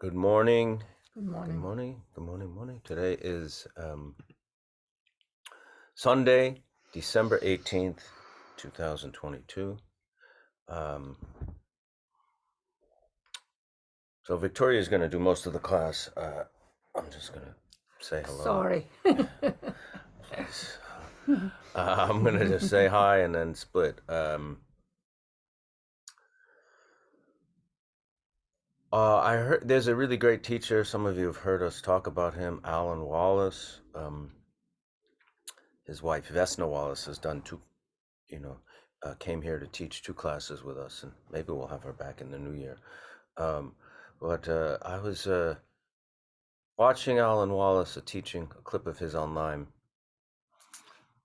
Good morning. Good morning. Good morning. Good morning. Morning. Today is Sunday, December 18th, 2022. So Victoria is going to do most of the class. I'm just going to say hello. Sorry. Please. I'm going to just say hi and then split. I heard there's a really great teacher. Some of you have heard us talk about him, Alan Wallace. His wife, Vesna Wallace, has done came here to teach 2 classes with us, and maybe we'll have her back in the new year. But I was watching Alan Wallace teaching a clip of his online,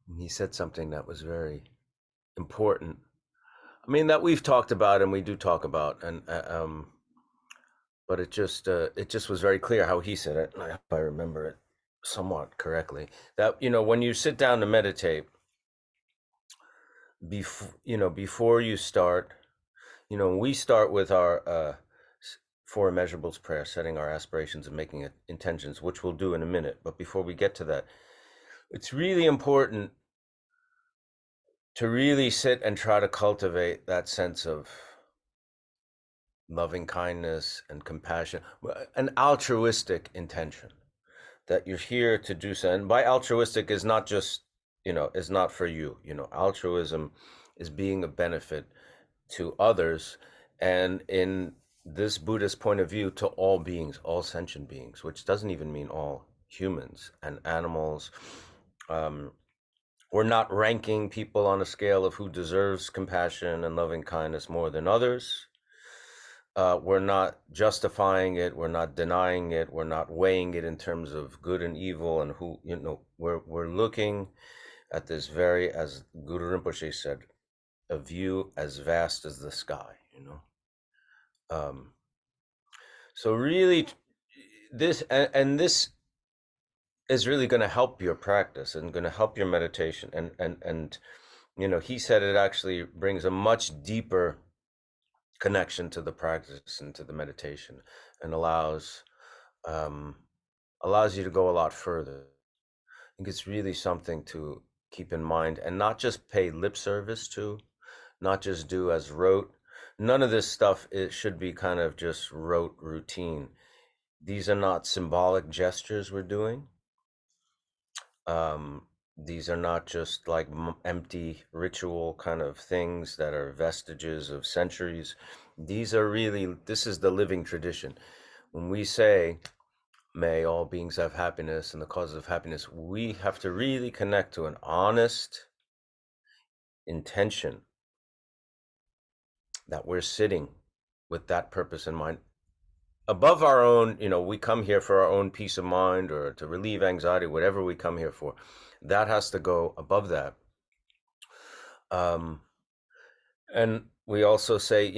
and he said something that was very important. I mean, that we've talked about and we do talk about, and but it just was very clear how he said it, and I hope I remember it somewhat correctly. That when you sit down to meditate, before you start, we start with our 4 immeasurables prayer, setting our aspirations and making intentions, which we'll do in a minute. But before we get to that, it's really important to really sit and try to cultivate that sense of loving kindness and compassion, an altruistic intention that you're here to do so. And by altruistic is not just, is not for you. Altruism is being a benefit to others, and in this Buddhist point of view, to all beings, all sentient beings, which doesn't even mean all humans and animals. We're not ranking people on a scale of who deserves compassion and loving kindness more than others. We're not justifying it. We're not denying it. We're not weighing it in terms of good and evil and who, we're looking at this very, as Guru Rinpoche said, a view as vast as the sky, So really, this is really going to help your practice and going to help your meditation. And he said it actually brings a much deeper connection to the practice and to the meditation, and allows you to go a lot further. I think it's really something to keep in mind and not just pay lip service to, not just do as rote. None of this stuff, it should be kind of just rote routine. These are not symbolic gestures we're doing. These are not just like empty ritual kind of things that are vestiges of centuries. This is the living tradition. When we say, may all beings have happiness and the causes of happiness, we have to really connect to an honest intention that we're sitting with that purpose in mind. Above our own, we come here for our own peace of mind or to relieve anxiety, whatever we come here for. That has to go above that. And we also say,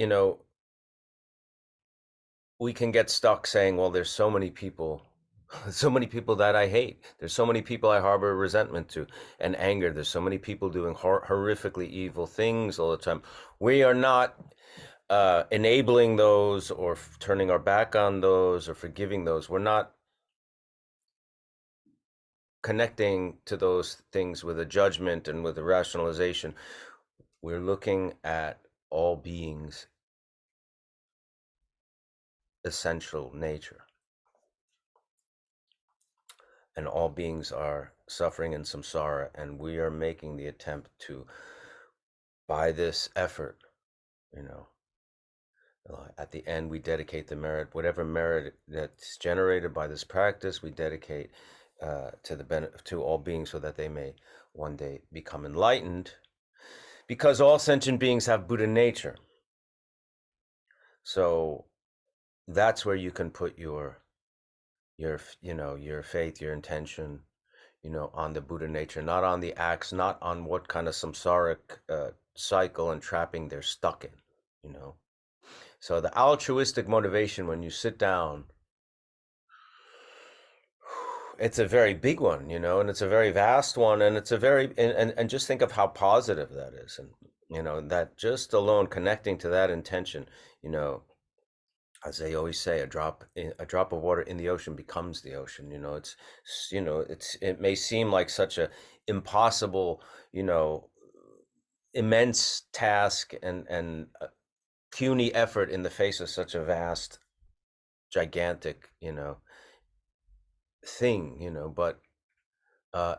we can get stuck saying, well, there's so many people that I hate. There's so many people I harbor resentment to and anger. There's so many people doing horrifically evil things all the time. We are not enabling those or turning our back on those or forgiving those. We're not connecting to those things with a judgment and with a rationalization. We're looking at all beings' essential nature. And all beings are suffering in samsara, and we are making the attempt to, by this effort, at the end, we dedicate the merit, whatever merit that's generated by this practice, we dedicate to all beings so that they may one day become enlightened, because all sentient beings have Buddha nature. So that's where you can put your faith, your intention, on the Buddha nature, not on the acts, not on what kind of samsaric cycle and trapping they're stuck in, So the altruistic motivation, when you sit down, it's a very big one, and it's a very vast one, and it's a very, and just think of how positive that is. And, that just alone connecting to that intention, as they always say, a drop of water in the ocean becomes the ocean. It may seem like such a impossible, immense task and puny effort in the face of such a vast, gigantic, thing, but uh,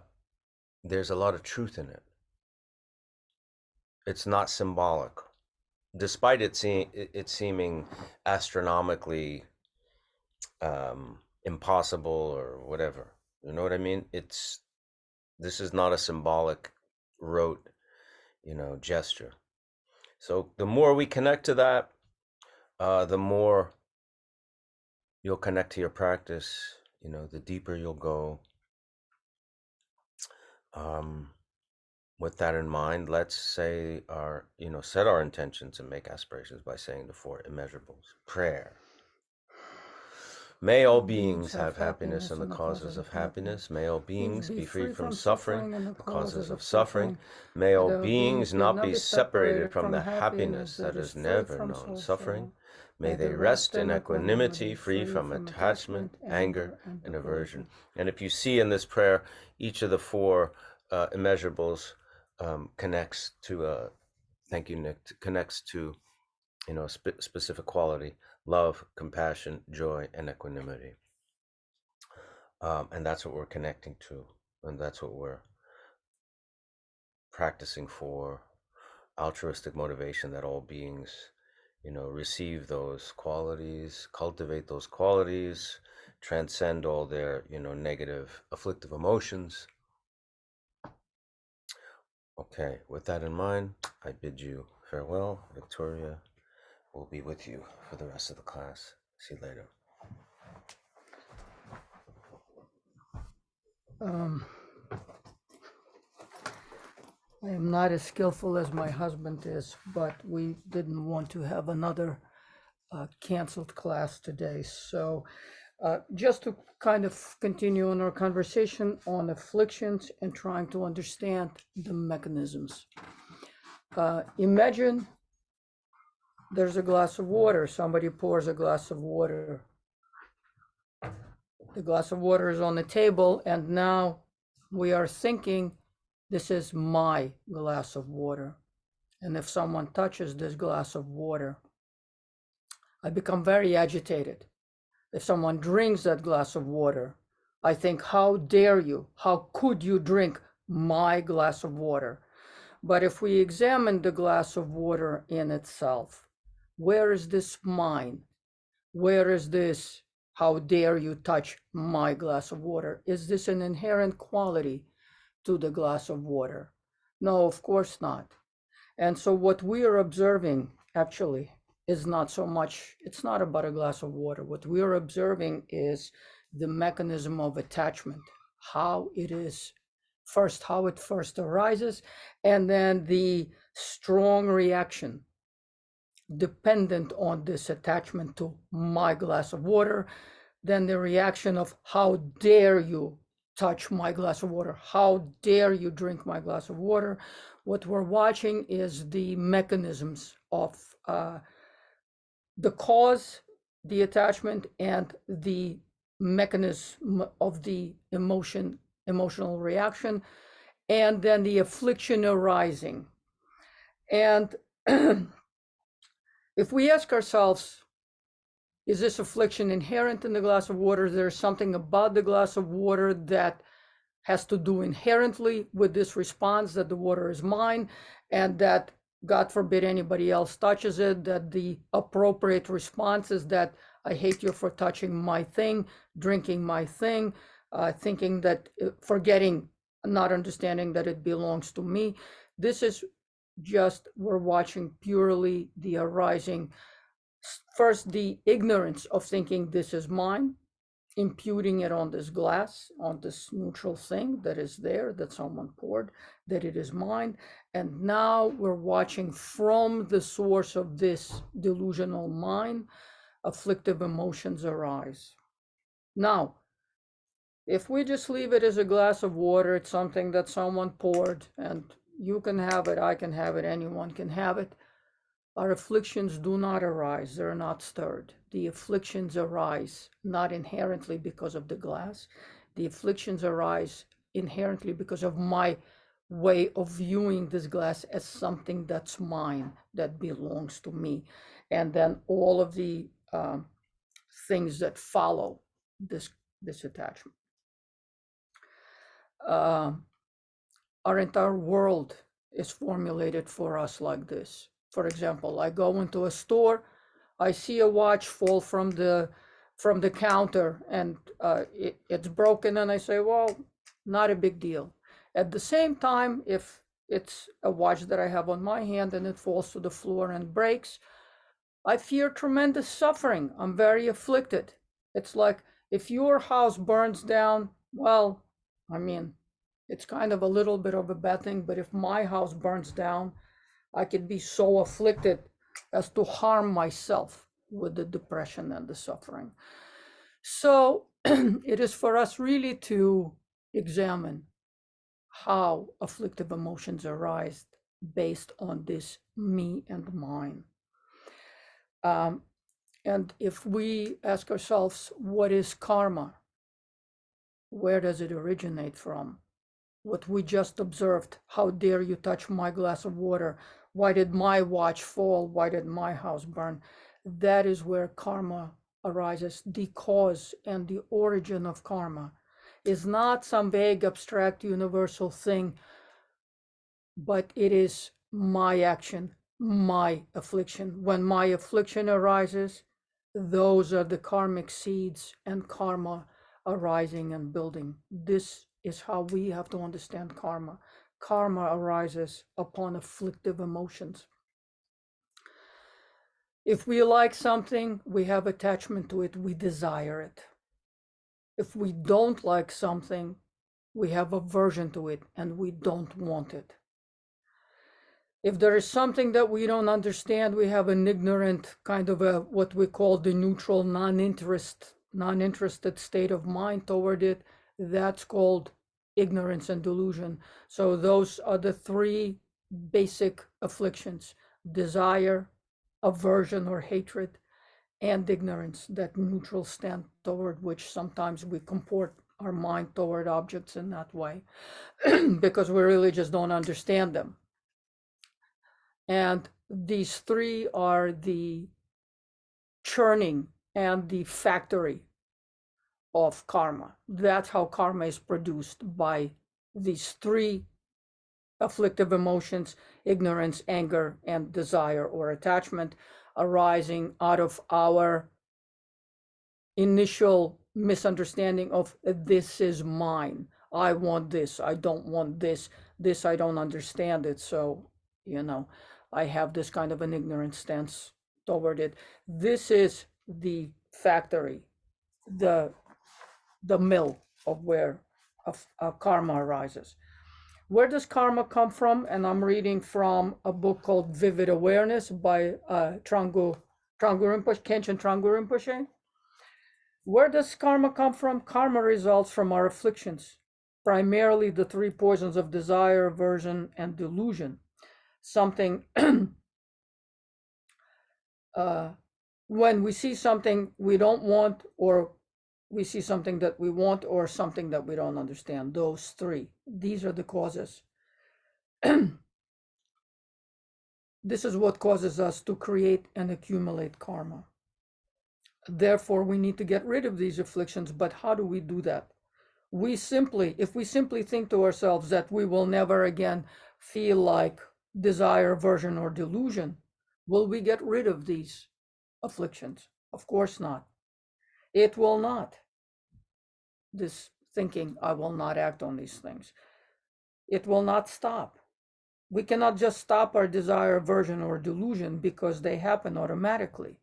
there's a lot of truth in it. It's not symbolic, despite it seeming astronomically impossible or whatever. You know what I mean? This is not a symbolic, rote, gesture. So the more we connect to that, the more you'll connect to your practice. The deeper you'll go. Um, with that in mind, let's say set our intentions and make aspirations by saying the four immeasurables. Prayer. May all beings have happiness and the causes of happiness. May all beings be free from suffering and the causes of suffering. May all beings not be separated from the happiness that is never known suffering. May they rest in equanimity, free from attachment, anger, and aversion. And if you see in this prayer, each of the four immeasurables connects to, thank you, Nick, connects to, a specific quality: love, compassion, joy, and equanimity. And that's what we're connecting to, and that's what we're practicing for. Altruistic motivation, that all beings, receive those qualities, cultivate those qualities, transcend all their, negative, afflictive emotions. Okay, with that in mind, I bid you farewell. Victoria will be with you for the rest of the class. See you later. I am not as skillful as my husband is, but we didn't want to have another canceled class today. So just to kind of continue on our conversation on afflictions and trying to understand the mechanisms. Imagine there's a glass of water. Somebody pours a glass of water. The glass of water is on the table, and now we are thinking, this is my glass of water. And if someone touches this glass of water, I become very agitated. If someone drinks that glass of water, I think, how dare you? How could you drink my glass of water? But if we examine the glass of water in itself, where is this mine? Where is this, how dare you touch my glass of water? Is this an inherent quality to the glass of water? No, of course not. And so what we are observing actually is not so much, it's not about a glass of water. What we are observing is the mechanism of attachment, how it is first, how it first arises, and then the strong reaction dependent on this attachment to my glass of water, then the reaction of how dare you touch my glass of water, how dare you drink my glass of water. What we're watching is the mechanisms of the cause, the attachment, and the mechanism of the emotional reaction, and then the affliction arising. And if we ask ourselves, is this affliction inherent in the glass of water? Is there something about the glass of water that has to do inherently with this response that the water is mine, and that, God forbid, anybody else touches it, that the appropriate response is that I hate you for touching my thing, drinking my thing, thinking that, forgetting, not understanding that it belongs to me. This is just, we're watching purely the arising, first the ignorance of thinking this is mine, imputing it on this glass, on this neutral thing that is there, that someone poured, that it is mine. And now we're watching from the source of this delusional mind, afflictive emotions arise. Now, if we just leave it as a glass of water, it's something that someone poured, and you can have it, I can have it, anyone can have it. Our afflictions do not arise, they're not stirred. The afflictions arise not inherently because of the glass. The afflictions arise inherently because of my way of viewing this glass as something that's mine, that belongs to me. And then all of the things that follow this, this attachment. Our entire world is formulated for us like this. For example, I go into a store, I see a watch fall from the counter, and it's broken, and I say, well, not a big deal. At the same time, if it's a watch that I have on my hand and it falls to the floor and breaks, I fear tremendous suffering. I'm very afflicted. It's like if your house burns down, well, I mean, it's kind of a little bit of a bad thing, but if my house burns down, I could be so afflicted as to harm myself with the depression and the suffering. So it is for us really to examine how afflictive emotions arise based on this me and mine. And if we ask ourselves, what is karma? Where does it originate from? What we just observed, how dare you touch my glass of water? Why did my watch fall? Why did my house burn? That is where karma arises. The cause and the origin of karma is not some vague, abstract, universal thing, but it is my action, my affliction. When my affliction arises, those are the karmic seeds and karma arising and building. This is how we have to understand karma. Karma arises upon afflictive emotions. If we like something, we have attachment to it, we desire it. If we don't like something, we have aversion to it and we don't want it. If there is something that we don't understand, we have an ignorant kind of a what we call the neutral non-interested state of mind toward it. That's called ignorance and delusion. So those are the three basic afflictions: desire, aversion or hatred, and ignorance, that neutral stand toward which sometimes we comport our mind toward objects in that way because we really just don't understand them. And these three are the churning and the factory of karma. That's how karma is produced, by these three afflictive emotions: ignorance, anger, and desire or attachment, arising out of our initial misunderstanding of this is mine. I want this. I don't want this. This, I don't understand it. So, I have this kind of an ignorant stance toward it. This is the factory, the mill of where karma arises. Where does karma come from? And I'm reading from a book called Vivid Awareness by Trangu Rinpoche, Kenshin Trangu Rinpoche. Where does karma come from? Karma results from our afflictions, primarily the three poisons of desire, aversion, and delusion. Something when we see something we don't want, or we see something that we want, or something that we don't understand, those three, these are the causes. This is what causes us to create and accumulate karma. Therefore, we need to get rid of these afflictions. But how do we do that? If we simply think to ourselves that we will never again feel like desire, aversion, or delusion, will we get rid of these afflictions? Of course not. It will not. This thinking, I will not act on these things, it will not stop. We cannot just stop our desire, aversion, or delusion because they happen automatically.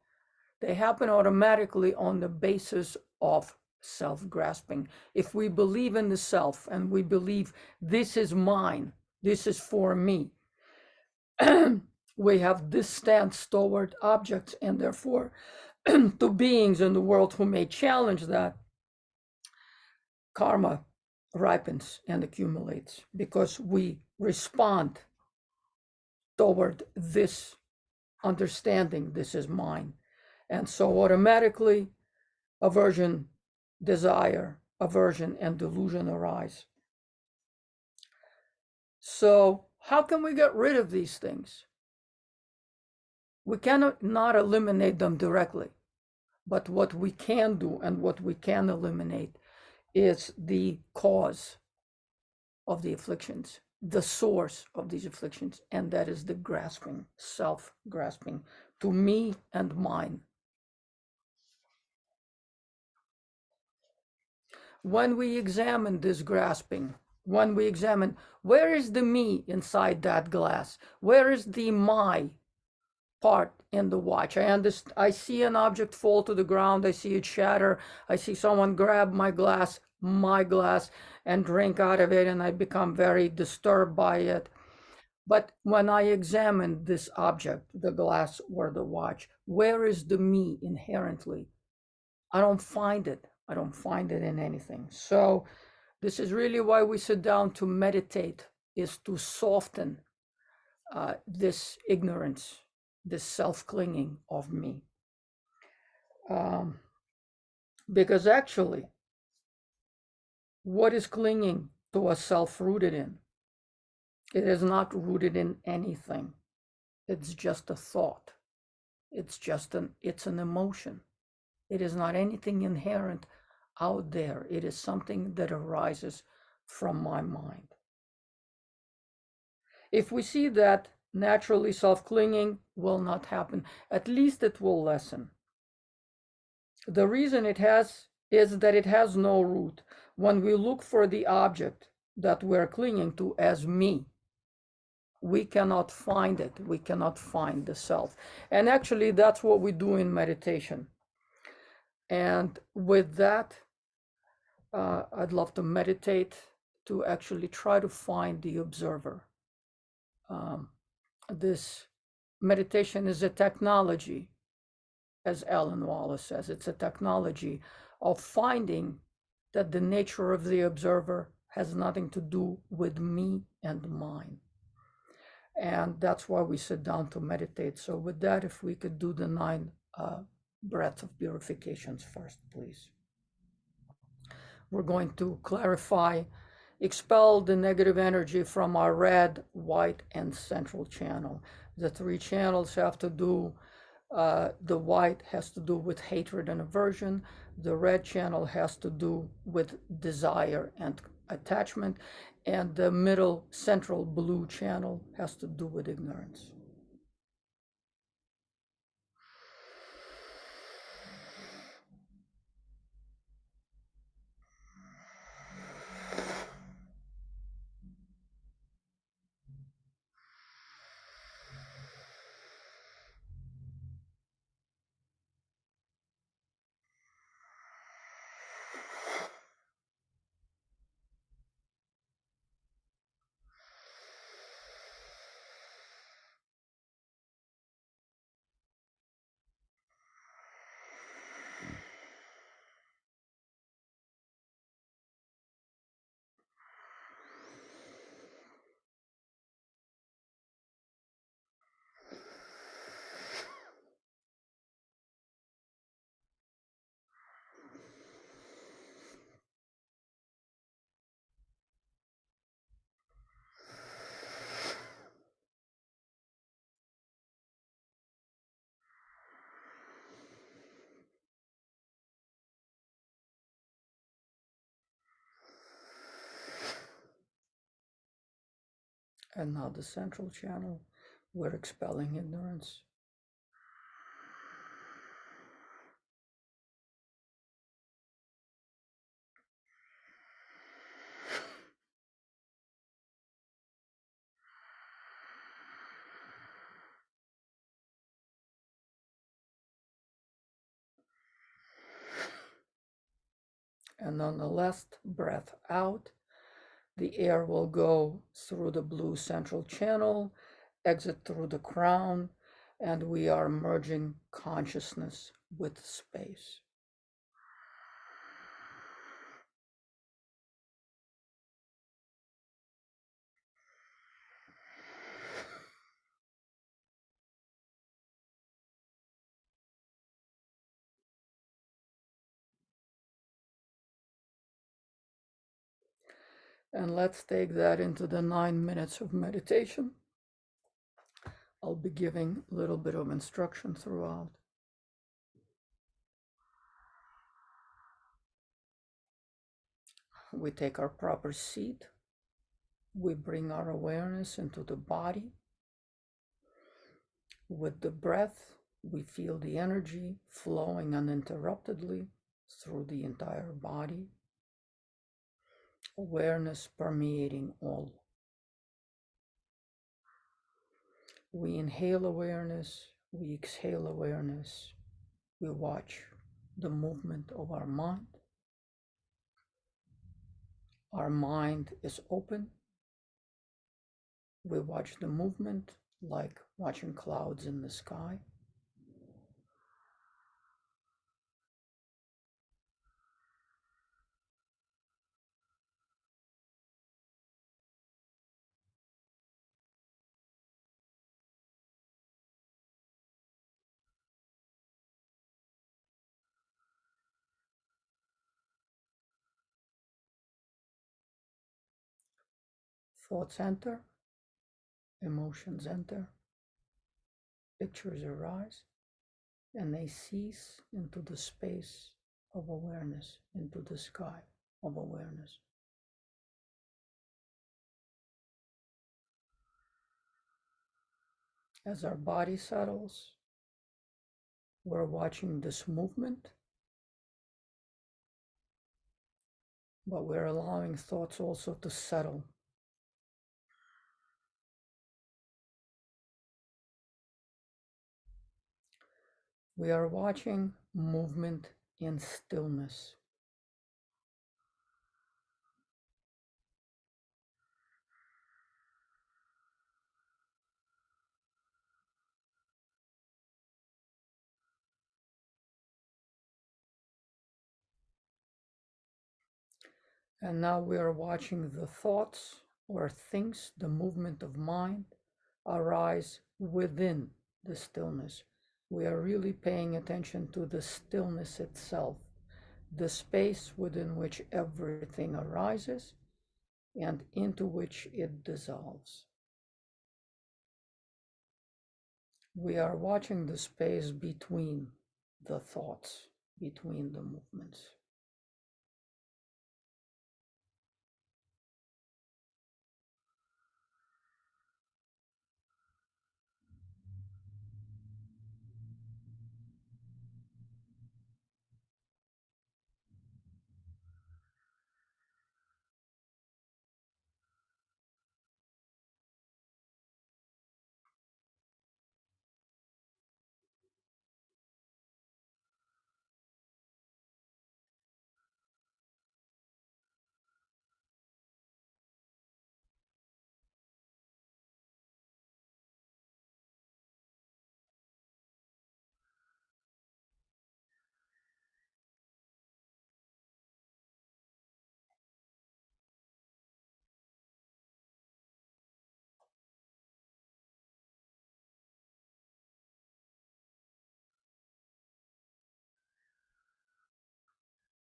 They happen automatically on the basis of self-grasping. If we believe in the self and we believe this is mine, this is for me, we have this stance toward objects, and therefore to beings in the world who may challenge that, karma ripens and accumulates because we respond toward this understanding this is mine. And so automatically aversion, desire, aversion, and delusion arise. So how can we get rid of these things? We cannot not eliminate them directly, but what we can do and what we can eliminate is the cause of the afflictions, the source of these afflictions, and that is the grasping, self-grasping to me and mine. When we examine this grasping, when we examine where is the me inside that glass, where is the my part in the watch? I see an object fall to the ground, I see it shatter, I see someone grab my glass, and drink out of it, and I become very disturbed by it. But when I examine this object, the glass or the watch, where is the me inherently? I don't find it. I don't find it in anything. So this is really why we sit down to meditate, is to soften this ignorance, this self-clinging of me. Because actually, what is clinging to a self rooted in? It is not rooted in anything. It's just a thought. It's an emotion. It is not anything inherent out there. It is something that arises from my mind. If we see that, naturally self-clinging will not happen. At least it will lessen. The reason it has is that it has no root. When we look for the object that we're clinging to as me, we cannot find it. We cannot find the self. And actually, that's what we do in meditation. And with that, I'd love to meditate to actually try to find the observer. This meditation is a technology, as Alan Wallace says. It's a technology of finding that the nature of the observer has nothing to do with me and mine. And that's why we sit down to meditate. So with that, if we could do the 9 breaths of purifications first, please. We're going to clarify, expel the negative energy from our red, white, and central channel. The 3 channels have to do, the white has to do with hatred and aversion. The red channel has to do with desire and attachment. And the middle central blue channel has to do with ignorance. And now the central channel, we're expelling ignorance. And on the last breath out, the air will go through the blue central channel, exit through the crown, and we are merging consciousness with space. And let's take that into the 9 minutes of meditation. I'll be giving a little bit of instruction throughout. We take our proper seat. We bring our awareness into the body. With the breath, we feel the energy flowing uninterruptedly through the entire body. Awareness permeating all. We inhale awareness, we exhale awareness. We watch the movement of our mind. Our mind is open. We watch the movement like watching clouds in the sky. Thoughts enter, emotions enter, pictures arise, and they cease into the space of awareness, into the sky of awareness. As our body settles, we're watching this movement, but we're allowing thoughts also to settle. We are watching movement in stillness. And now we are watching the thoughts or things, the movement of mind, arise within the stillness. We are really paying attention to the stillness itself, the space within which everything arises and into which it dissolves. We are watching the space between the thoughts, between the movements.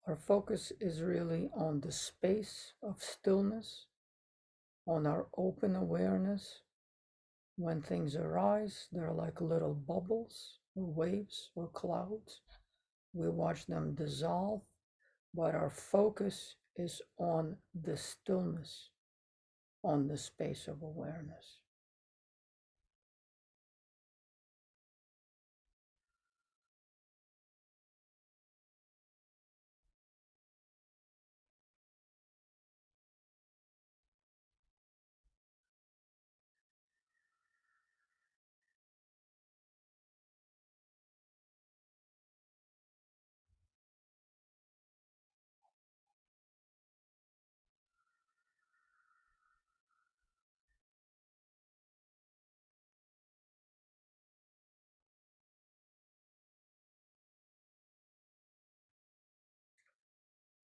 Our focus is really on the space of stillness, on our open awareness. When things arise, they're like little bubbles or waves or clouds. We watch them dissolve, but our focus is on the stillness, on the space of awareness.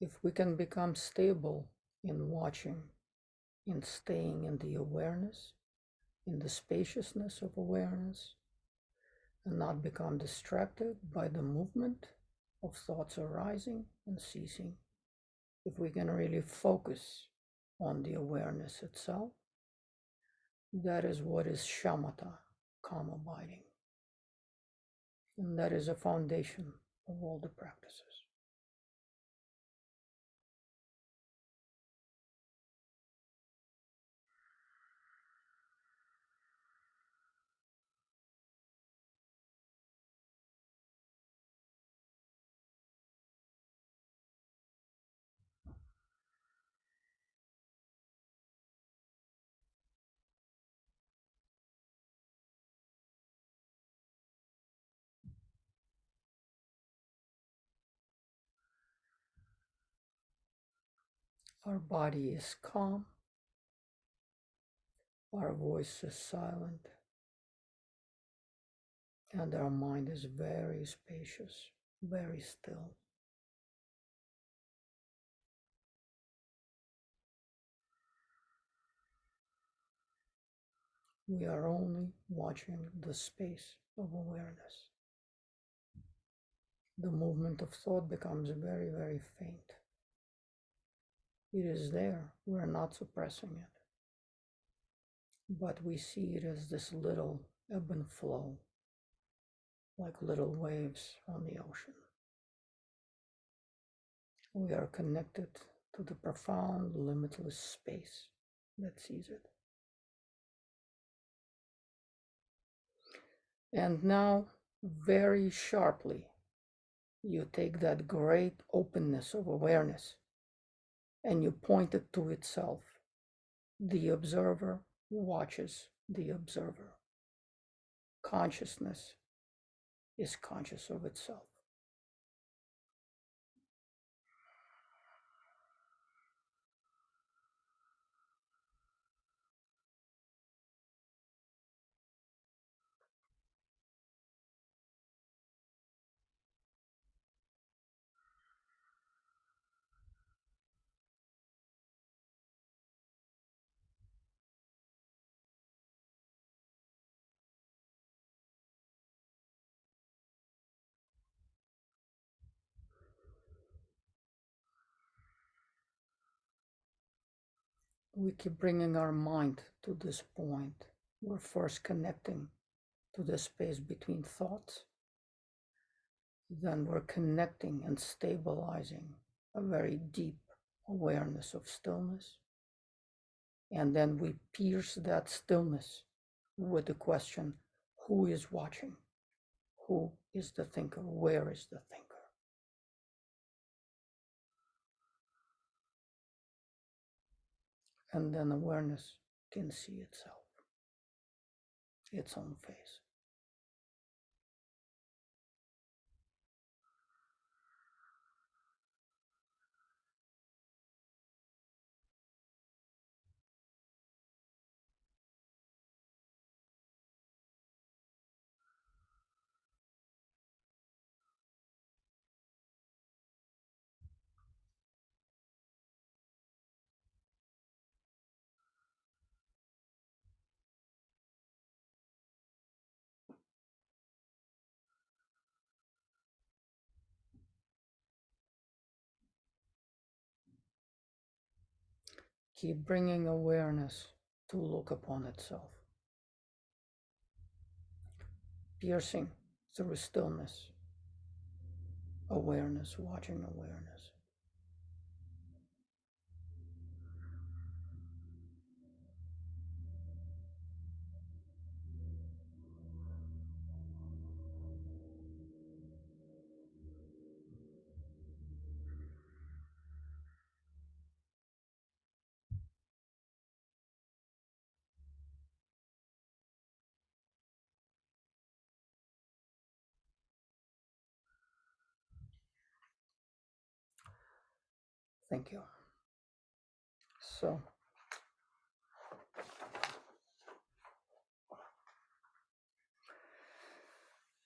If we can become stable in watching, in staying in the awareness, in the spaciousness of awareness, and not become distracted by the movement of thoughts arising and ceasing, if we can really focus on the awareness itself. That is what is shamatha, calm abiding. And that is a foundation of all the practices. Our body is calm, our voice is silent, and our mind is very spacious, very still. We are only watching the space of awareness. The movement of thought becomes very, very faint. It is there, we're not suppressing it. But we see it as this little ebb and flow, like little waves on the ocean. We are connected to the profound, limitless space that sees it. And now, very sharply, you take that great openness of awareness and you point it to itself. The observer watches the observer. Consciousness is conscious of itself. We keep bringing our mind to this point. We're first connecting to the space between thoughts. Then we're connecting and stabilizing a very deep awareness of stillness. And then we pierce that stillness with the question, who is watching? Who is the thinker? Where is the thinker? And then awareness can see itself, its own face. Keep bringing awareness to look upon itself, piercing through stillness, awareness, watching awareness. Thank you. So,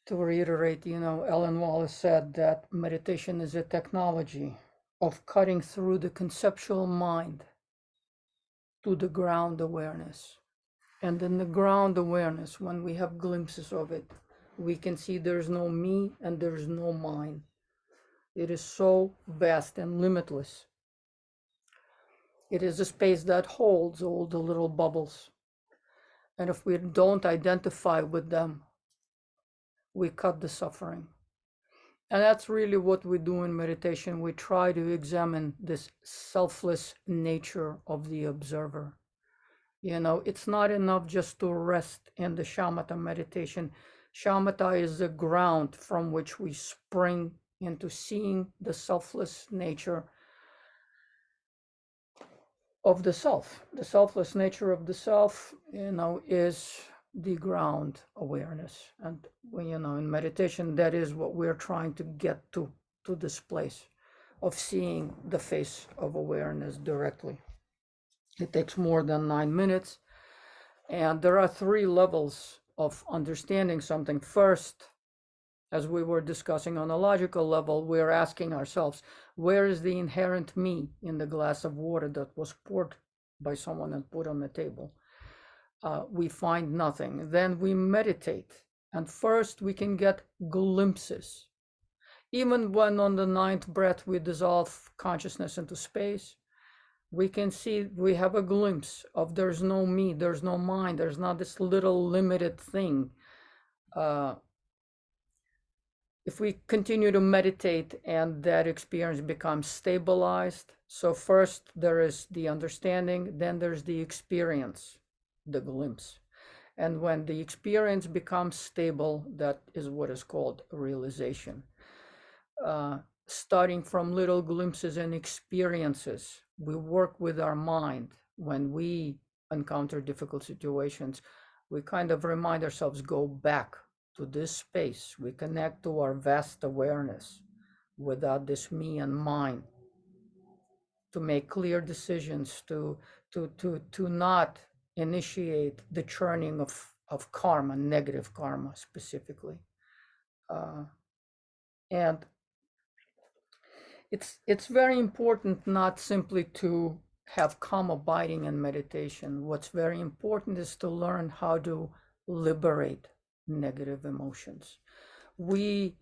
to reiterate, Ellen Wallace said that meditation is a technology of cutting through the conceptual mind to the ground awareness. And in the ground awareness, when we have glimpses of it, we can see there's no me and there's no mine. It is so vast and limitless. It is a space that holds all the little bubbles. And if we don't identify with them, we cut the suffering. And that's really what we do in meditation. We try to examine this selfless nature of the observer. You know, it's not enough just to rest in the shamatha meditation. Shamatha is the ground from which we spring into seeing the selfless nature of the self. The selfless nature of the self, you know, is the ground awareness. And when, you know, in meditation, that is what we're trying to get to this place of seeing the face of awareness directly. It takes more than 9 minutes. And there are 3 levels of understanding something. First, as we were discussing on a logical level, we're asking ourselves, where is the inherent me in the glass of water that was poured by someone and put on the table? We find nothing. Then we meditate. And first we can get glimpses. Even when on the 9th breath we dissolve consciousness into space, we can see, we have a glimpse of there's no me, there's no mind, there's not this little limited thing. If we continue to meditate and that experience becomes stabilized, so first there is the understanding, then there's the experience, the glimpse. And when the experience becomes stable, that is what is called realization. Starting from little glimpses and experiences, we work with our mind. When we encounter difficult situations, we kind of remind ourselves, go back to this space. We connect to our vast awareness without this me and mine, to make clear decisions, to not initiate the churning of karma, negative karma specifically. And it's very important not simply to have calm abiding in meditation. What's very important is to learn how to liberate negative emotions. We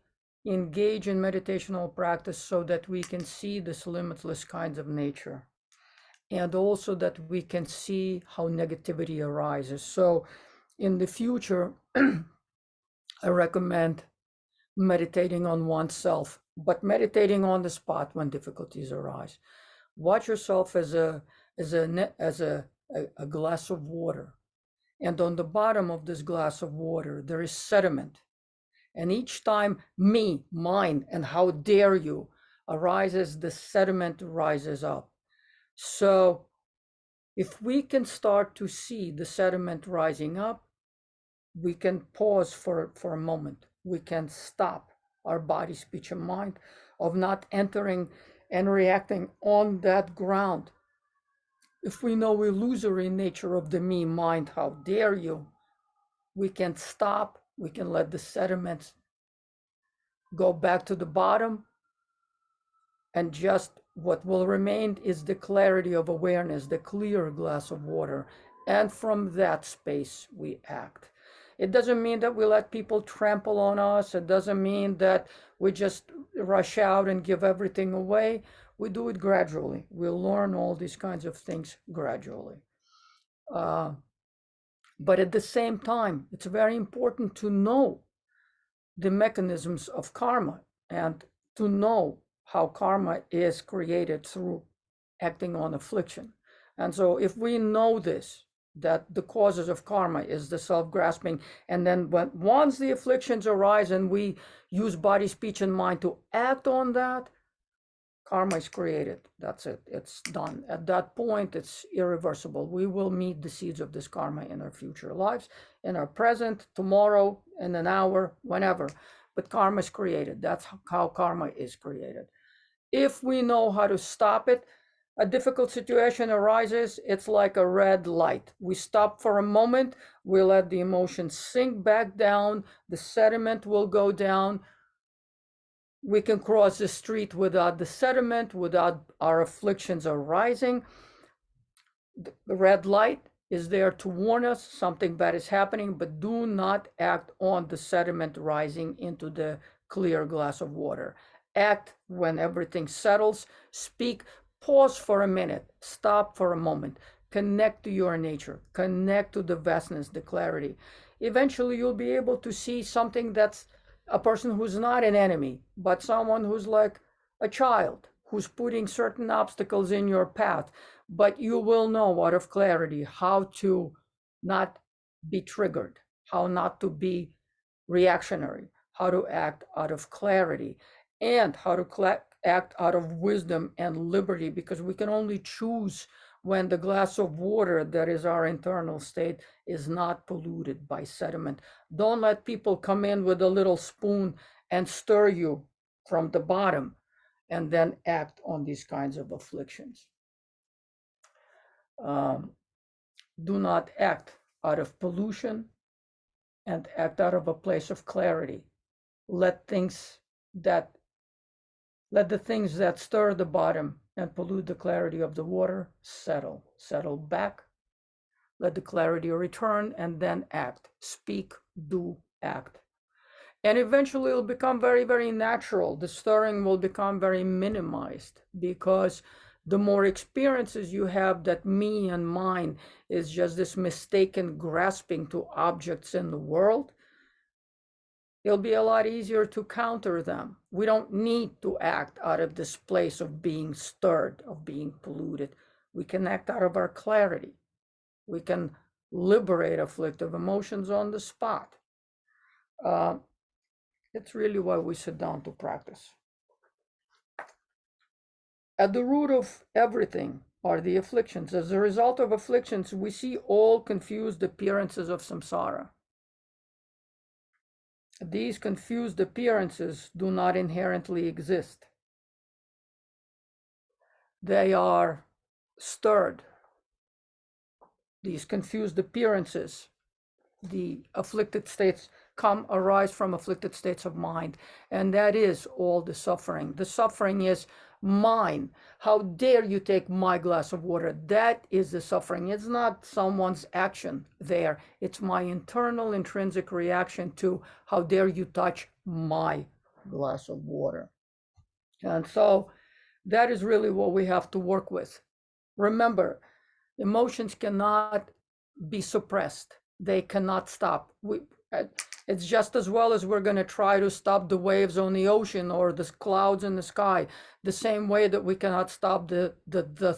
engage in meditational practice so that we can see this limitless kinds of nature, and also that we can see how negativity arises. So in the future, I recommend meditating on oneself, but meditating on the spot when difficulties arise. Watch yourself as a glass of water. And on the bottom of this glass of water, there is sediment. And each time me, mine, and how dare you arises, the sediment rises up. So if we can start to see the sediment rising up, we can pause for a moment. We can stop our body, speech, and mind of not entering and reacting on that ground. If we know illusory nature of the me, mind, how dare you, we can stop. We can let the sediments go back to the bottom, and just what will remain is the clarity of awareness, the clear glass of water. And from that space, we act. It doesn't mean that we let people trample on us. It doesn't mean that we just rush out and give everything away. We do it gradually. We'll learn all these kinds of things gradually. But at the same time, it's very important to know the mechanisms of karma and to know how karma is created through acting on affliction. And so if we know this, that the causes of karma is the self-grasping, and then once the afflictions arise and we use body, speech, and mind to act on that, karma is created. That's it. It's done. At that point, it's irreversible. We will meet the seeds of this karma in our future lives, in our present, tomorrow, in an hour, whenever. But karma is created. That's how karma is created. If we know how to stop it, a difficult situation arises, it's like a red light. We stop for a moment, we let the emotion sink back down, the sediment will go down. We can cross the street without the sediment, without our afflictions arising. The red light is there to warn us something bad is happening, but do not act on the sediment rising into the clear glass of water. Act when everything settles. Speak pause for a minute, stop for a moment, connect to your nature, connect to the vastness, the clarity. Eventually, you'll be able to see something that's a person who's not an enemy, but someone who's like a child, who's putting certain obstacles in your path. But you will know out of clarity how to not be triggered, how not to be reactionary, how to act out of clarity, and how to act out of wisdom and liberty, because we can only choose when the glass of water that is our internal state is not polluted by sediment. Don't let people come in with a little spoon and stir you from the bottom and then act on these kinds of afflictions. Do not act out of pollution and act out of a place of clarity. Let the things that stir the bottom and pollute the clarity of the water settle back. Let the clarity return and then act. Speak, do, act. And eventually it'll become very, very natural. The stirring will become very minimized, because the more experiences you have that me and mine is just this mistaken grasping to objects in the world, it'll be a lot easier to counter them. We don't need to act out of this place of being stirred, of being polluted. We can act out of our clarity. We can liberate afflictive emotions on the spot. It's really why we sit down to practice. At the root of everything are the afflictions. As a result of afflictions, we see all confused appearances of samsara. These confused appearances do not inherently exist. They are stirred. These confused appearances, the afflicted states, arise from afflicted states of mind, and that is all the suffering. The suffering is mine. How dare you take my glass of water? That is the suffering. It's not someone's action there. It's my internal intrinsic reaction to how dare you touch my glass of water. And so that is really what we have to work with. Remember, emotions cannot be suppressed. They cannot stop. It's just as well as we're going to try to stop the waves on the ocean or the clouds in the sky, the same way that we cannot stop the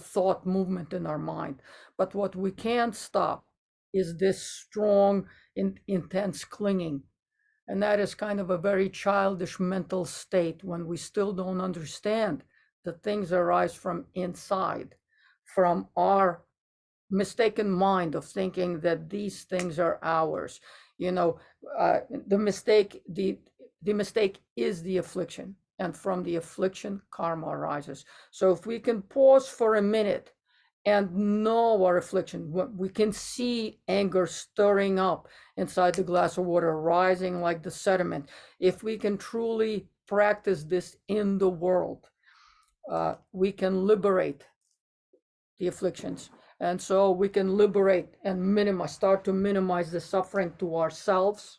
thought movement in our mind. But what we can stop is this strong, intense clinging. And that is kind of a very childish mental state when we still don't understand that things arise from inside, from our mistaken mind of thinking that these things are ours. The mistake is the affliction, and from the affliction karma arises. So if we can pause for a minute and know our affliction, we can see anger stirring up inside the glass of water, rising like the sediment. If we can truly practice this in the world, we can liberate the afflictions. And so we can liberate and start to minimize the suffering to ourselves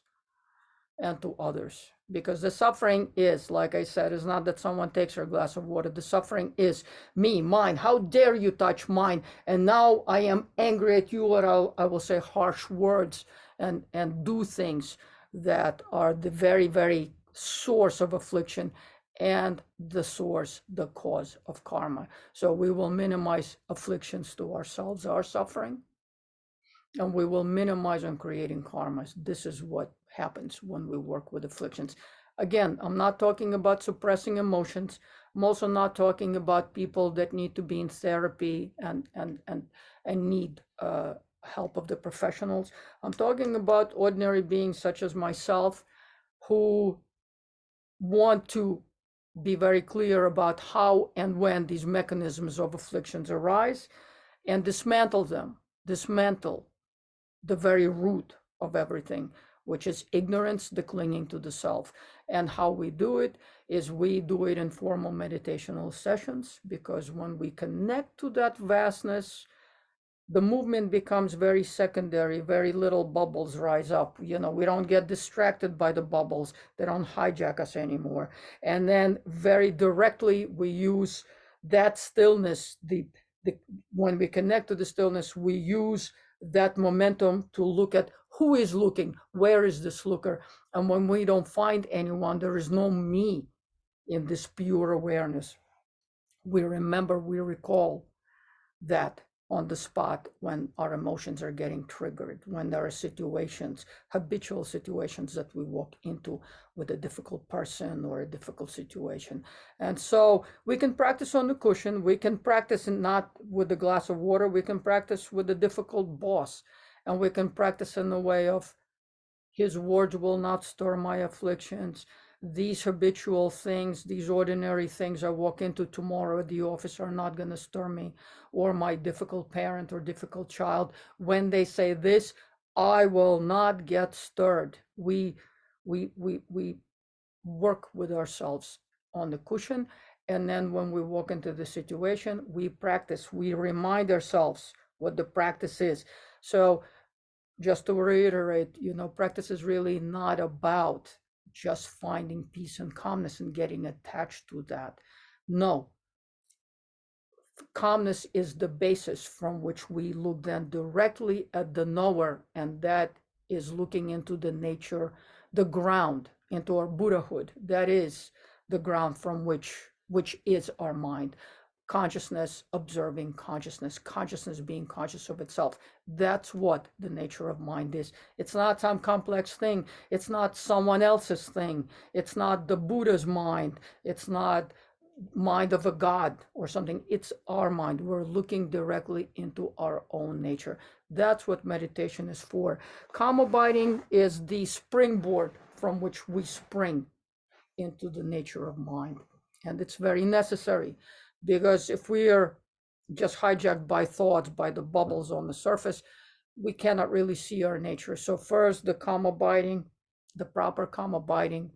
and to others. Because the suffering is, like I said, is not that someone takes her glass of water. The suffering is me, mine. How dare you touch mine? And now I am angry at you, or I will say harsh words and do things that are the very, very source of affliction and the source, the cause of karma. So we will minimize afflictions to ourselves, our suffering, and we will minimize on creating karmas. This is what happens when we work with afflictions. Again, I'm not talking about suppressing emotions. I'm also not talking about people that need to be in therapy and need help of the professionals. I'm talking about ordinary beings such as myself who want to be very clear about how and when these mechanisms of afflictions arise and dismantle them, dismantle the very root of everything, which is ignorance, the clinging to the self. And how we do it is we do it in formal meditational sessions, because when we connect to that vastness, the movement becomes very secondary. Very little bubbles rise up. We don't get distracted by the bubbles. They don't hijack us anymore. And then very directly we use that stillness, the when we connect to the stillness, we use that momentum to look at who is looking, where is this looker, and when we don't find anyone, there is no me in this pure awareness. We remember, we recall that on the spot when our emotions are getting triggered, when there are situations, habitual situations that we walk into with a difficult person or a difficult situation. And so we can practice on the cushion, we can practice not with a glass of water, we can practice with a difficult boss, and we can practice in the way of his words will not stir my afflictions. These habitual things, these ordinary things I walk into tomorrow at the office are not going to stir me, or my difficult parent or difficult child. When they say this, I will not get stirred. We work with ourselves on the cushion, and then when we walk into the situation, we practice. We remind ourselves what the practice is. So just to reiterate, practice is really not about just finding peace and calmness and getting attached to that. No, calmness is the basis from which we look then directly at the knower, and that is looking into the nature, the ground, into our Buddhahood. That is the ground from which is our mind. Consciousness observing consciousness, consciousness being conscious of itself. That's what the nature of mind is. It's not some complex thing. It's not someone else's thing. It's not the Buddha's mind. It's not mind of a god or something. It's our mind. We're looking directly into our own nature. That's what meditation is for. Calm abiding is the springboard from which we spring into the nature of mind. And it's very necessary, because if we are just hijacked by thoughts, by the bubbles on the surface, we cannot really see our nature. So first, the calm abiding, the proper calm abiding,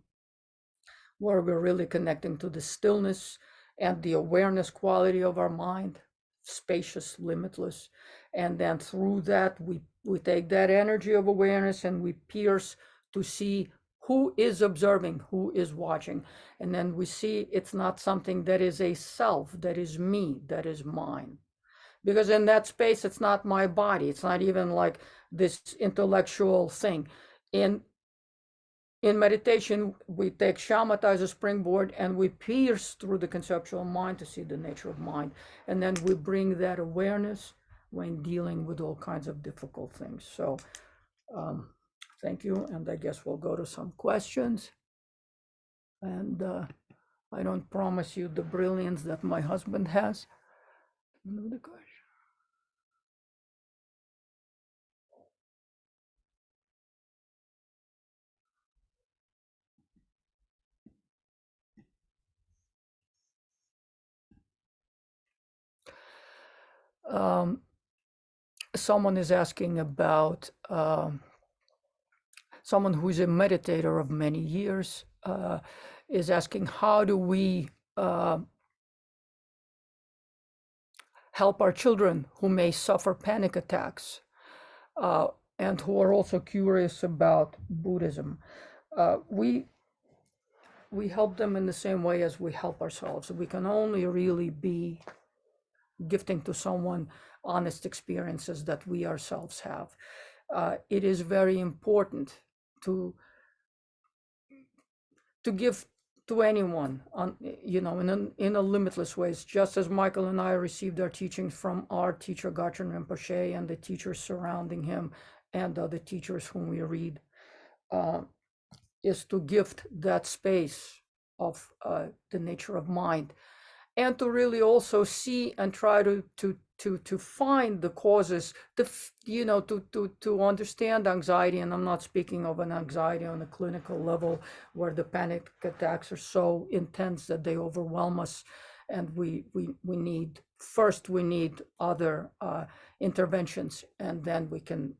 where we're really connecting to the stillness and the awareness quality of our mind, spacious, limitless. And then through that, we take that energy of awareness and we pierce to see who is observing, who is watching. And then we see it's not something that is a self, that is me, that is mine. Because in that space, it's not my body. It's not even like this intellectual thing. In meditation, we take shamatha as a springboard and we pierce through the conceptual mind to see the nature of mind. And then we bring that awareness when dealing with all kinds of difficult things. So thank you. And I guess we'll go to some questions. And I don't promise you the brilliance that my husband has. The question. Someone is asking about someone who's a meditator of many years, is asking, how do we help our children who may suffer panic attacks and who are also curious about Buddhism? We help them in the same way as we help ourselves. We can only really be gifting to someone honest experiences that we ourselves have. It is very important to give to anyone, in a limitless ways, just as Michael and I received our teachings from our teacher Garchen Rinpoche and the teachers surrounding him and other teachers whom we read, is to gift that space of the nature of mind, and to really also see and try to find the causes, to understand anxiety. And I'm not speaking of an anxiety on a clinical level where the panic attacks are so intense that they overwhelm us, and we need other interventions, and then we can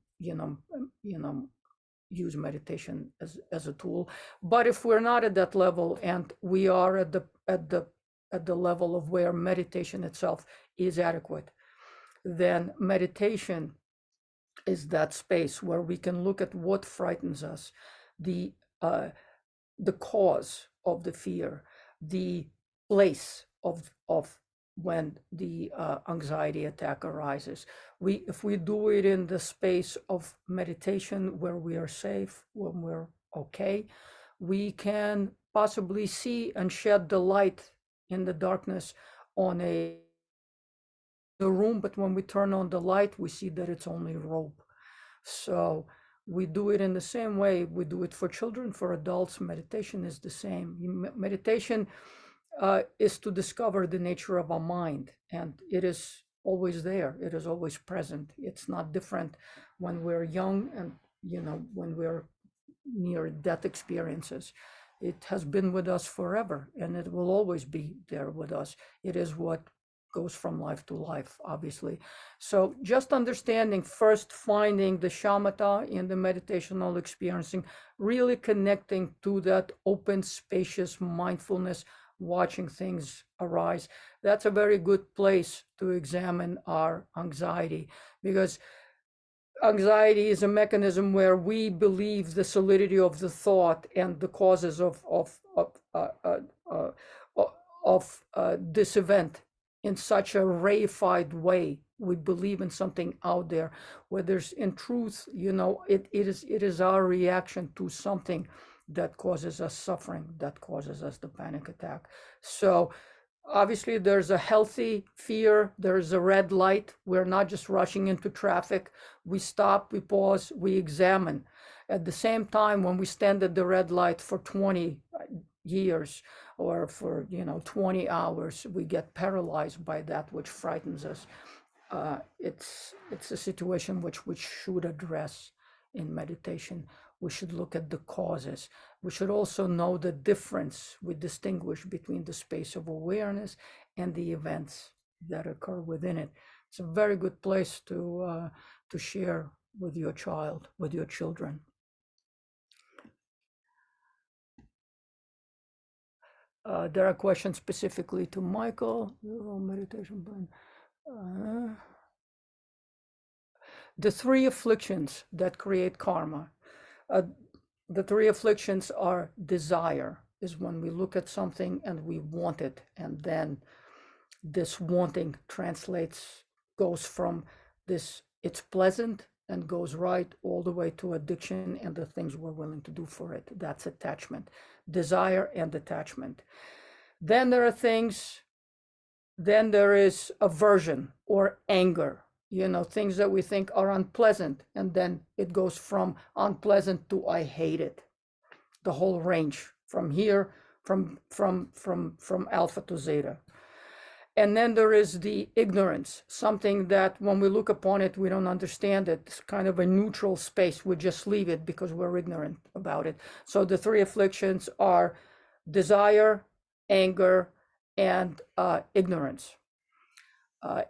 use meditation as a tool. But if we're not at that level, and we are at the level of where meditation itself is adequate, then meditation is that space where we can look at what frightens us, the cause of the fear, the place of when the anxiety attack arises. If we do it in the space of meditation where we are safe, when we're okay, we can possibly see and shed the light in the darkness on the room, but when we turn on the light, we see that it's only rope. So we do it in the same way we do it for children, for adults. Meditation is the same. Meditation is to discover the nature of our mind, and it is always there. It is always present. It's not different when we're young and when we're near death experiences. It has been with us forever, and it will always be there with us. It is what goes from life to life, obviously. So just understanding, first finding the shamatha in the meditational experiencing, really connecting to that open, spacious mindfulness, watching things arise. That's a very good place to examine our anxiety, because anxiety is a mechanism where we believe the solidity of the thought and the causes of this event in such a reified way. We believe in something out there, where there's, in truth, it is our reaction to something that causes us suffering, that causes us the panic attack. So obviously there's a healthy fear, there's a red light. We're not just rushing into traffic. We stop, we pause, we examine. At the same time, when we stand at the red light for 20 years or for 20 hours, we get paralyzed by that which frightens us. It's a situation which we should address in meditation. We should look at the causes. We should also know the difference. We distinguish between the space of awareness and the events that occur within it. It's a very good place to share with your child, with your children. There are questions specifically to Michael. Meditation plan. The three afflictions that create karma. The three afflictions are desire, is when we look at something and we want it, and then this wanting goes from this, it's pleasant, and goes right all the way to addiction and the things we're willing to do for it. That's attachment, desire and attachment. Then there is aversion or anger, things that we think are unpleasant, and then it goes from unpleasant to I hate it. The whole range from here, from alpha to zeta. And then there is the ignorance, something that when we look upon it, we don't understand it. It's kind of a neutral space. We just leave it because we're ignorant about it. So the three afflictions are desire, anger, and ignorance.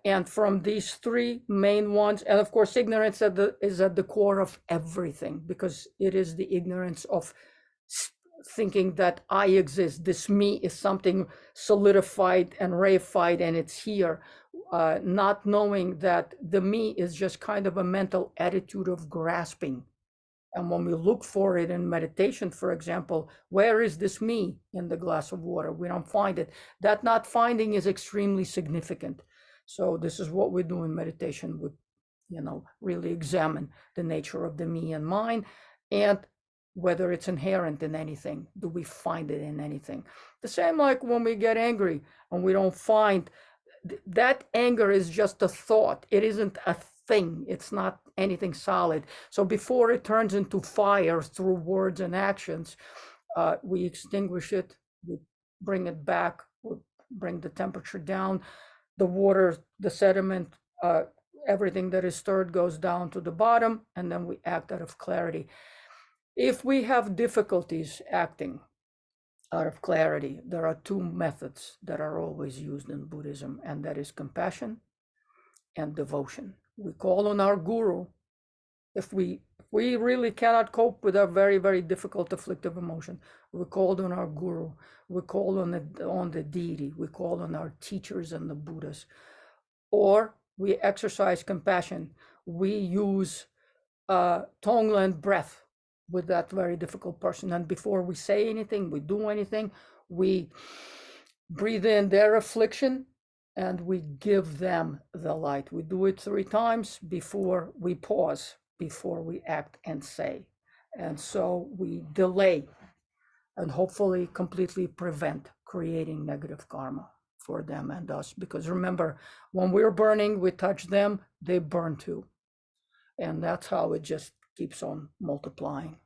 And from these three main ones, and of course, ignorance is at the core of everything, because it is the ignorance of thinking that I exist. This me is something solidified and reified, and it's here. Not knowing that the me is just kind of a mental attitude of grasping. And when we look for it in meditation, for example, where is this me in the glass of water? We don't find it. That not finding is extremely significant. So this is what we do in meditation. We, really examine the nature of the me and mine, and whether it's inherent in anything. Do we find it in anything? The same like when we get angry and we don't find, that anger is just a thought. It isn't a thing. It's not anything solid. So before it turns into fire through words and actions, we extinguish it, we bring it back, we bring the temperature down, the water, the sediment, everything that is stirred goes down to the bottom, and then we act out of clarity. If we have difficulties acting out of clarity, there are two methods that are always used in Buddhism, and that is compassion and devotion. We call on our guru. If we really cannot cope with a very, very difficult afflictive emotion, we call on our guru. We call on the deity. We call on our teachers and the Buddhas. Or we exercise compassion. We use Tonglen breath with that very difficult person. And before we say anything, we do anything, we breathe in their affliction, and we give them the light. We do it 3 times before we pause, before we act and say. And so we delay and hopefully completely prevent creating negative karma for them and us. Because remember, when we're burning, we touch them, they burn too. And that's how it just keeps on multiplying.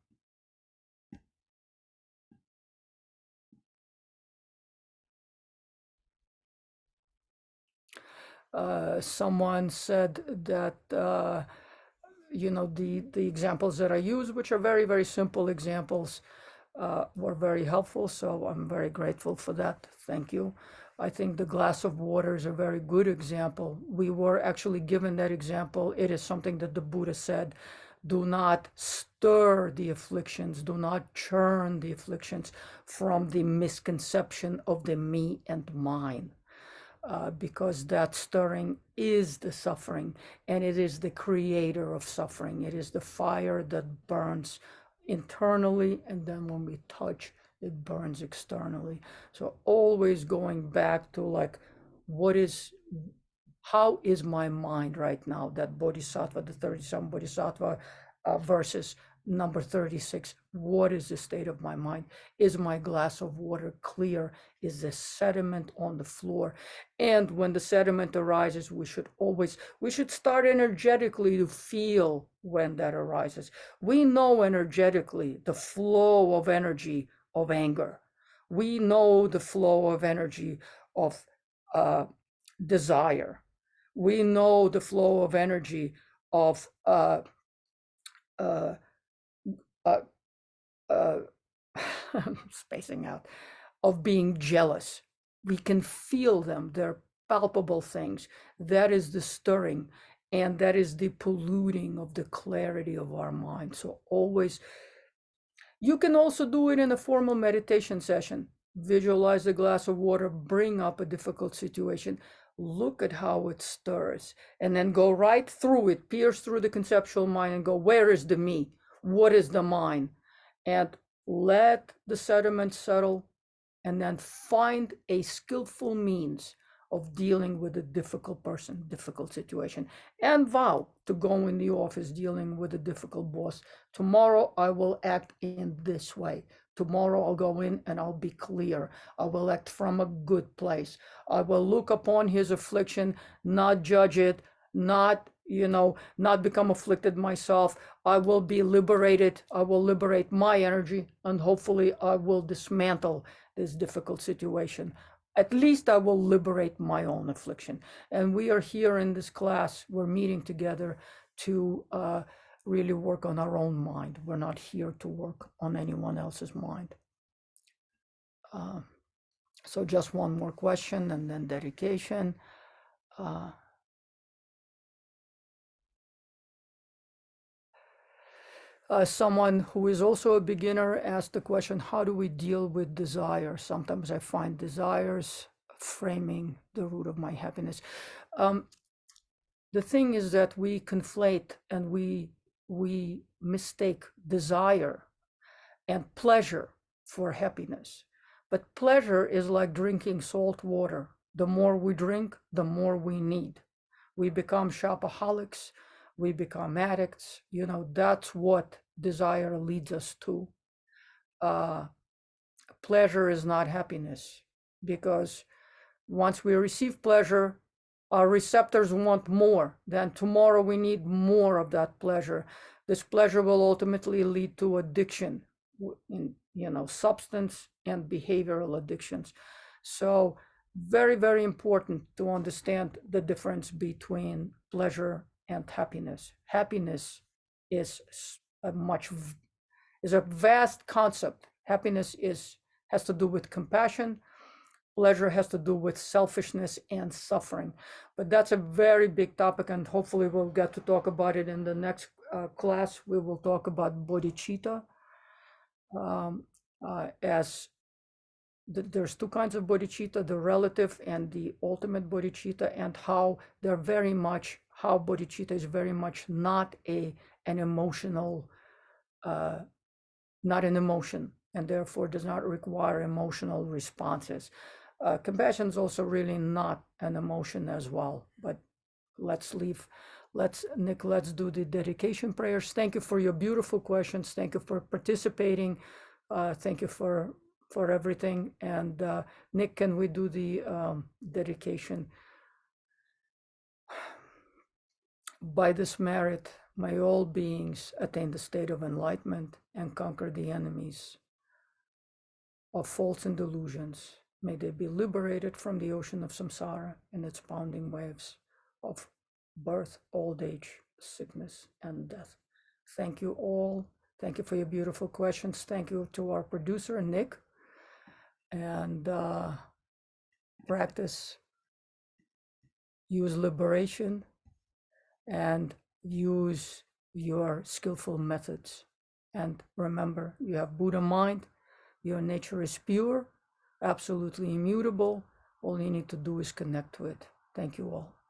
Someone said that the examples that I use, which are very, very simple examples, were very helpful. So I'm very grateful for that. Thank you. I think the glass of water is a very good example. We were actually given that example. It is something that the Buddha said, do not stir the afflictions, do not churn the afflictions from the misconception of the me and mine. Because that stirring is the suffering, and it is the creator of suffering. It is the fire that burns internally, and then when we touch, it burns externally. So always going back to like, how is my mind right now? That bodhisattva, the 37 bodhisattva versus number 36. What is the state of my mind? Is my glass of water clear? Is the sediment on the floor? And when the sediment arises, we should start energetically to feel when that arises. We know energetically the flow of energy of anger. We know the flow of energy of desire. We know the flow of energy of spacing out, of being jealous. We can feel them. They're palpable things. That is the stirring, and that is the polluting of the clarity of our mind. So always, you can also do it in a formal meditation session. Visualize a glass of water, bring up a difficult situation, look at how it stirs, and then go right through it, pierce through the conceptual mind and go, where is the me? What is the mind? And let the sediment settle, and then find a skillful means of dealing with a difficult person, difficult situation, and vow to go in the office dealing with a difficult boss. Tomorrow I will act in this way. Tomorrow I'll go in and I'll be clear. I will act from a good place. I will look upon his affliction, not judge it, not become afflicted myself. I will be liberated. I will liberate my energy, and hopefully I will dismantle this difficult situation. At least I will liberate my own affliction. And we are here in this class, we're meeting together to really work on our own mind. We're not here to work on anyone else's mind. So just one more question and then dedication. Someone who is also a beginner asked the question, how do we deal with desire? Sometimes I find desires framing the root of my happiness. The thing is that we conflate and we mistake desire and pleasure for happiness. But pleasure is like drinking salt water. The more we drink, the more we need. We become shopaholics, we become addicts. That's what desire leads us to. Pleasure is not happiness, because once we receive pleasure, our receptors want more. Then tomorrow we need more of that pleasure. This pleasure will ultimately lead to addiction in substance and behavioral addictions. So very, very important to understand the difference between pleasure and happiness. Happiness is a vast concept. Happiness has to do with compassion. Pleasure has to do with selfishness and suffering. But that's a very big topic, and hopefully we'll get to talk about it in the next class. We will talk about bodhicitta. There's two kinds of bodhicitta, the relative and the ultimate bodhicitta, and how bodhicitta is very much not an emotional, not an emotion, and therefore does not require emotional responses. Compassion is also really not an emotion as well, but Nick, let's do the dedication prayers. Thank you for your beautiful questions. Thank you for participating. Thank you for everything. And Nick, can we do the dedication? By this merit, may all beings attain the state of enlightenment and conquer the enemies of faults and delusions. May they be liberated from the ocean of samsara and its pounding waves of birth, old age, sickness, and death. Thank you all. Thank you for your beautiful questions. Thank you to our producer, Nick. And practice, use liberation, and use your skillful methods. And remember, you have Buddha mind, your nature is pure, absolutely immutable. All you need to do is connect to it. Thank you all.